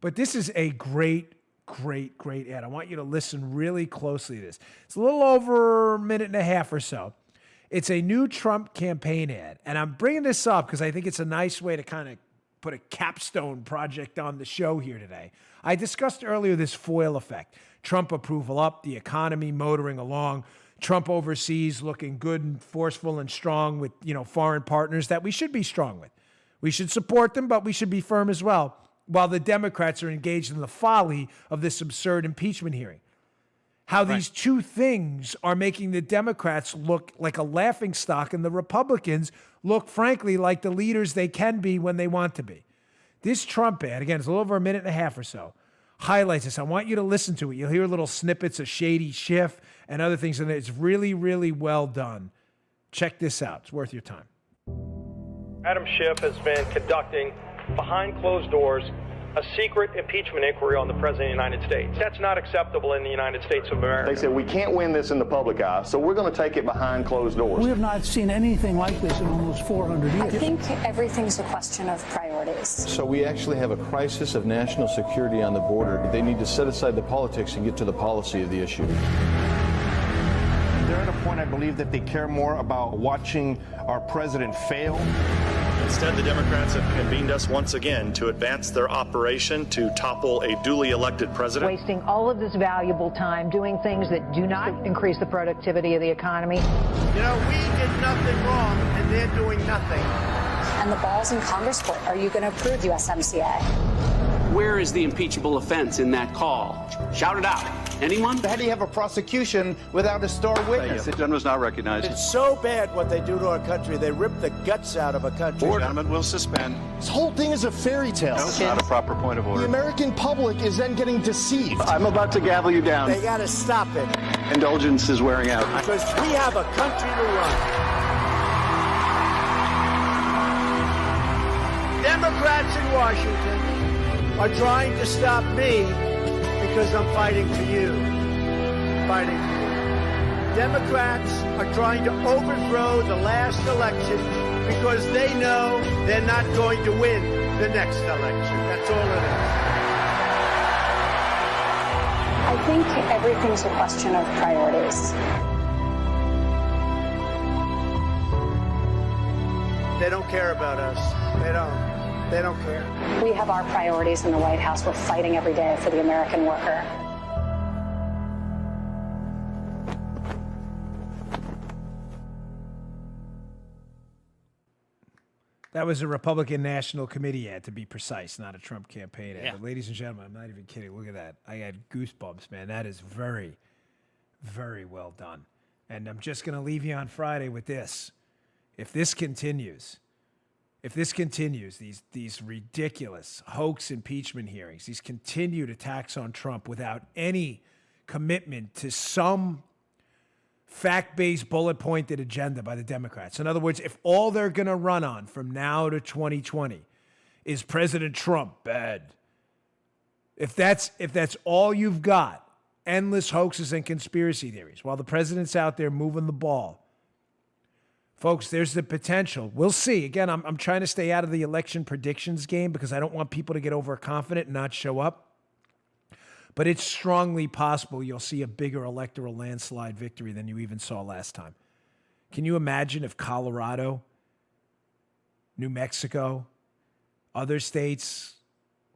But this is a great ad. I want you to listen really closely to this. It's a little over a minute and a half or so. It's a new Trump campaign ad. And I'm bringing this up because I think it's a nice way to kind of put a capstone project on the show here today. I discussed earlier this foil effect. Trump approval up, the economy motoring along, Trump overseas looking good and forceful and strong with, foreign partners that we should be strong with. We should support them, but we should be firm as well, while the Democrats are engaged in the folly of this absurd impeachment hearing. How these two things are making the Democrats look like a laughingstock and the Republicans look, frankly, like the leaders they can be when they want to be. This Trump ad, again, it's a little over a minute and a half or so, highlights this. I want you to listen to it. You'll hear little snippets of Shady Schiff and other things in there. It's really, really well done. Check this out. It's worth your time. Adam Schiff has been conducting, behind closed doors, a secret impeachment inquiry on the President of the United States. That's not acceptable in the United States of America. They said, we can't win this in the public eye, so we're going to take it behind closed doors. We have not seen anything like this in almost 400 years. I think everything's a question of priorities. So we actually have a crisis of national security on the border. They need to set aside the politics and get to the policy of the issue. They're at a point, I believe, that they care more about watching our president fail. Instead, the Democrats have convened us once again to advance their operation to topple a duly elected president. Wasting all of this valuable time doing things that do not increase the productivity of the economy. We did nothing wrong, and they're doing nothing. And the ball's in Congress' court. Are you going to approve USMCA? Where is the impeachable offense in that call? Shout it out. Anyone? How do you have a prosecution without a star witness? The gentleman is not recognized. It's so bad what they do to our country. They rip the guts out of a country. The gentleman will suspend. This whole thing is a fairy tale. No, it's not a proper point of order. The American public is then getting deceived. I'm about to gavel you down. They got to stop it. Indulgence is wearing out. Because we have a country to run. Democrats in Washington are trying to stop me because I'm fighting for you. Fighting for you. Democrats are trying to overthrow the last election because they know they're not going to win the next election. That's all it is. I think everything's a question of priorities. They don't care about us. They don't. They don't care. We have our priorities in the White House. We're fighting every day for the American worker. That was a Republican National Committee ad, to be precise, not a Trump campaign ad. Yeah. But ladies and gentlemen, I'm not even kidding. Look at that. I had goosebumps, man. That is very, very well done. And I'm just going to leave you on Friday with this. If this continues, these ridiculous hoax impeachment hearings, these continued attacks on Trump without any commitment to some fact-based, bullet-pointed agenda by the Democrats. In other words, if all they're going to run on from now to 2020 is President Trump bad, if that's all you've got, endless hoaxes and conspiracy theories, while the president's out there moving the ball, folks, there's the potential. We'll see. Again, I'm trying to stay out of the election predictions game because I don't want people to get overconfident and not show up. But it's strongly possible you'll see a bigger electoral landslide victory than you even saw last time. Can you imagine if Colorado, New Mexico, other states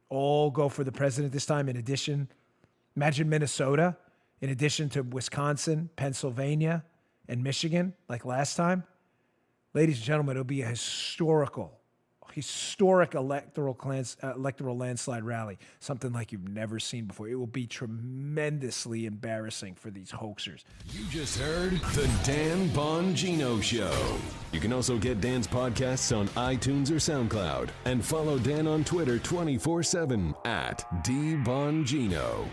all go for the president this time in addition? Imagine Minnesota in addition to Wisconsin, Pennsylvania, and Michigan like last time. Ladies and gentlemen, it'll be a historic electoral landslide rally, something like you've never seen before. It will be tremendously embarrassing for these hoaxers. You just heard The Dan Bongino Show. You can also get Dan's podcasts on iTunes or SoundCloud and follow Dan on Twitter 24/7 @DBongino.